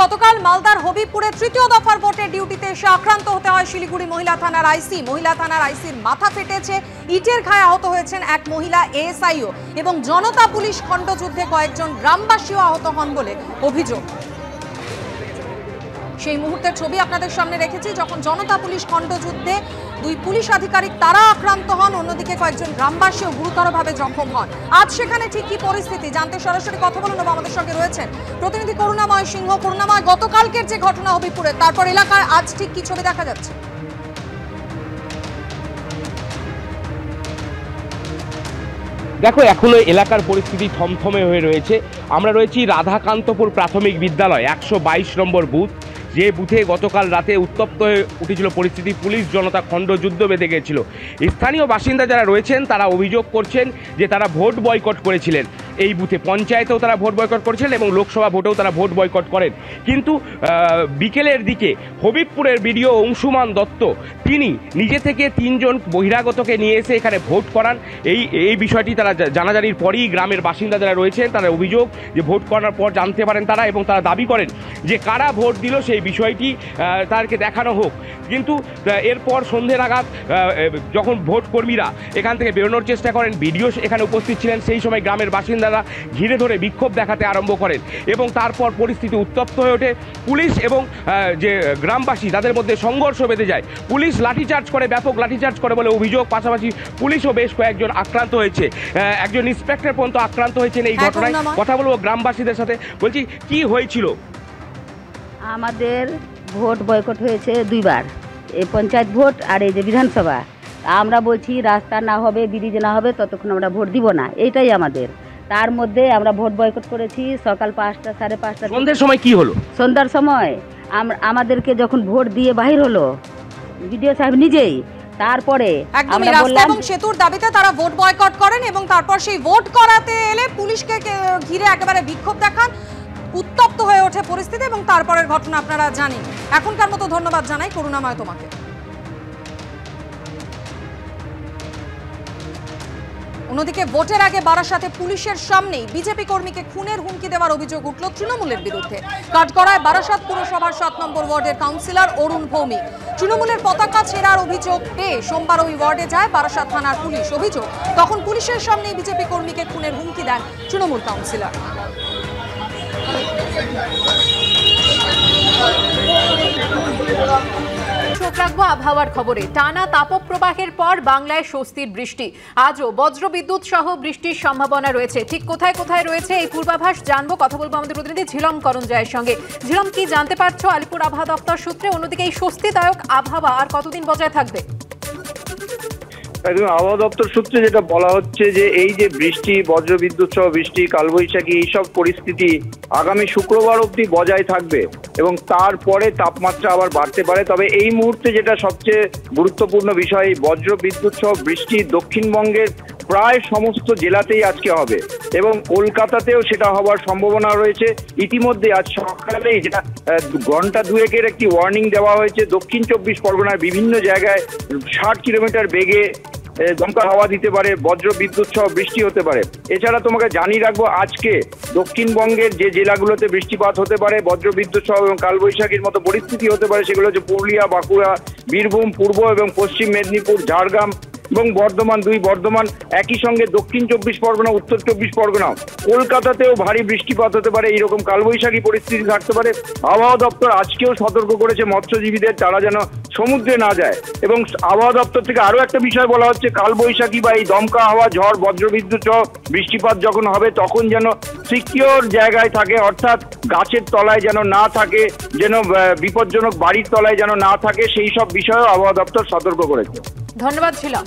গতকাল মালদার হবিবপুরে তৃতীয় দফার ভোটের ডিউটিতে এসে আক্রান্ত হতে হয় শিলিগুড়ি মহিলা থানার আইসি। মহিলা থানার আইসির মাথা ফেটেছে, ইটের ঘায়ে আহত হয়েছেন এক মহিলা এএসআইও এবং জনতা পুলিশ খণ্ডযুদ্ধে কয়েকজন গ্রামবাসীও আহত হন বলে অভিযোগ। সেই মুহূর্তের ছবি আপনাদের সামনে রেখেছি, যখন জনতা পুলিশ খণ্ডযুদ্ধে দুই পুলিশ আধিকারিক তারা আক্রান্ত হন, অন্যদিকে কয়েকজন গ্রামবাসীও গুরুতরভাবে জখম হন। আজ সেখানে ঠিক কি পরিস্থিতি জানতে সরাসরি কথা বলে নেব। আমাদের সঙ্গে রয়েছেন প্রতিনিধি করুণাময় সিংহ। করুণাময়, গতকালকের যে ঘটনা হবিবপুরে, তারপর এলাকার আজ ঠিক কি ছবি দেখা যাচ্ছে? দেখো, এখনো এলাকার পরিস্থিতি থমথমে হয়ে রয়েছে। আমরা রয়েছি রাধাকান্তপুর প্রাথমিক বিদ্যালয় 122 নম্বর বুথ, যে বুথে গতকাল রাতে উত্তপ্ত হয়ে উঠেছিল পরিস্থিতি। পুলিশ জনতা খণ্ডযুদ্ধ বেঁধে গিয়েছিল। স্থানীয় বাসিন্দা যারা রয়েছেন তারা অভিযোগ করছেন যে তারা ভোট বয়কট করেছিলেন। এই বুথে পঞ্চায়েতেও তারা ভোট বয়কট করেছিলেন এবং লোকসভা ভোটেও তারা ভোট বয়কট করেন। কিন্তু বিকেলের দিকে হবিবপুরের বিডিও অংশুমান দত্ত তিনি নিজে থেকে 3 জন বহিরাগতকে নিয়ে এসে এখানে ভোট করান। এই বিষয়টি তারা জানাজানির পরই গ্রামের বাসিন্দা যারা রয়েছেন তারা অভিযোগ যে ভোট করার পর জানতে পারেন তারা, এবং তারা দাবি করেন যে কারা ভোট দিল সেই বিষয়টি তাদেরকে দেখানো হোক। কিন্তু এরপর সন্ধ্যে নাগাদ যখন ভোট কর্মীরা এখান থেকে বেরোনোর চেষ্টা করেন, বিডিও এখানে উপস্থিত ছিলেন, সেই সময় গ্রামের বাসিন্দারা ঘিরে ধরে বিক্ষোভ দেখাতে আরম্ভ করেন এবং তারপর পরিস্থিতি উত্তপ্ত হয়ে ওঠে। পুলিশ এবং যে গ্রামবাসী তাদের মধ্যে সংঘর্ষ বেঁধে যায়। পুলিশ লাঠিচার্জ করে, ব্যাপক লাঠিচার্জ করে বলে অভিযোগ। পাশাপাশি পুলিশও বেশ কয়েকজন আক্রান্ত হয়েছে, একজন ইন্সপেক্টর পর্যন্ত আক্রান্ত হয়েছেন এই ঘটনায়। কথা বলবো গ্রামবাসীদের সাথে। বলছি, কি হয়েছিল? আমাদের ভোট বয়কট হয়েছে 2 বার, এই পঞ্চায়েত ভোট আর এই যে বিধানসভা। আমরা বলছি রাস্তা না হবে, ব্রিজ না হবে ততক্ষণ আমরা ভোট দিব না, এইটাই আমাদের। তার মধ্যে আমরা ভোট বয়কট করেছি সকাল 5টা 5:30। সন্ধ্যার সময় কি হলো? সন্ধ্যার সময় আমাদেরকে যখন ভোট দিয়ে বাহির হলো বিডিও সাহেব নিজেই, তারপরে একদমই রাস্তা এবং সেতুর দাবিতে তারা ভোট বয়কট করেন এবং তারপর সেই ভোট করাতে এলে পুলিশকে ঘিরে একেবারে বিক্ষোভ দেখান। উত্তপ্ত হয়ে ওঠে পরিস্থিতি এবং তারপরের ঘটনা আপনারা জানেন। এখনকার মতো ধন্যবাদ জানাই করুণাময় তোমাকে। অন্যদিকে ভোটের আগে বারাসাতে পুলিশের সামনেই বিজেপি কর্মীকে খুনের হুমকি দেওয়ার অভিযোগ উঠল তৃণমূলের বিরুদ্ধে। কাঠগড়ায় বারাসাত পুরসভার 7 নম্বর ওয়ার্ডের কাউন্সিলর অরুণ ভৌমিক তৃণমূলের পতাকা ছেঁড়ার অভিযোগ পেয়ে সোমবার ওই ওয়ার্ডে যায় বারাসাত থানার পুলিশ। অভিযোগ, তখন পুলিশের সামনেই বিজেপি কর্মীকে খুনের হুমকি দেন তৃণমূল কাউন্সিলর। চোখ রাখবো আবহাওয়ার খবরে। টানা তাপপ্রবাহের পর বাংলায় স্বস্তির বৃষ্টি। আজও বজ্রবিদ্যুৎ সহ বৃষ্টির সম্ভাবনা রয়েছে। ঠিক কোথায় কোথায় রয়েছে এই পূর্বাভাস জানবো, কথা বলবো আমাদের প্রতিনিধি ঝিলম করঞ্জয়ের সঙ্গে। ঝিলম, কি জানতে পারছো আলিপুর আবহাওয়া দপ্তর সূত্রে? অন্যদিকে এই স্বস্তিদায়ক আবহাওয়া আর কতদিন বজায় থাকবে? একদম আবহাওয়া দপ্তর সূত্রে যেটা বলা হচ্ছে যে এই যে বৃষ্টি, বজ্রবিদ্যুৎ সহ বৃষ্টি, কালবৈশাখী, এইসব পরিস্থিতি আগামী শুক্রবার অবধি বজায় থাকবে এবং তারপরে তাপমাত্রা আবার বাড়তে পারে। তবে এই মুহূর্তে যেটা সবচেয়ে গুরুত্বপূর্ণ বিষয়, বজ্রবিদ্যুৎ সহ বৃষ্টি দক্ষিণবঙ্গের প্রায় সমস্ত জেলাতেই আজকে হবে এবং কলকাতাতেও সেটা হওয়ার সম্ভাবনা রয়েছে। ইতিমধ্যে আজ সকালেই যেটা ঘন্টা 2-এর একটি ওয়ার্নিং দেওয়া হয়েছে। দক্ষিণ 24 পরগনার বিভিন্ন জায়গায় 60 কিলোমিটার বেগে দমকা হাওয়া দিতে পারে, বজ্রবিদ্যুৎ সহ বৃষ্টি হতে পারে। এছাড়া তোমাকে জানিয়ে রাখবো, আজকে দক্ষিণবঙ্গের যে জেলাগুলোতে বৃষ্টিপাত হতে পারে, বজ্রবিদ্যুৎ সহ এবং কালবৈশাখীর মতো পরিস্থিতি হতে পারে, সেগুলো হচ্ছে পুরুলিয়া, বাঁকুড়া, বীরভূম, পূর্ব এবং পশ্চিম মেদিনীপুর, ঝাড়গ্রাম এবং বর্ধমান। বর্ধমান, একই সঙ্গে দক্ষিণ 24 পরগনা, উত্তর 24 পরগনা, কলকাতাতেও ভারী বৃষ্টিপাত হতে পারে। এইরকম কালবৈশাখী পরিস্থিতি থাকতে পারে। আবহাওয়া দপ্তর আজকেও সতর্ক করেছে মৎস্যজীবীদের, তারা যেন সমুদ্রে না যায়। এবং আবহাওয়া দপ্তর থেকে আরো একটা বিষয় বলা হচ্ছে, কালবৈশাখী বা এই দমকা হাওয়া, ঝড়, বজ্রবিদ্যুৎ সহ বৃষ্টিপাত যখন হবে তখন যেন সিকিউর জায়গায় থাকে, অর্থাৎ গাছের তলায় যেন না থাকে, যেন বিপজ্জনক বাড়ির তলায় যেন না থাকে, সেই সব বিষয়েও আবহাওয়া দপ্তর সতর্ক করেছে। ধন্যবাদ ছিলাম।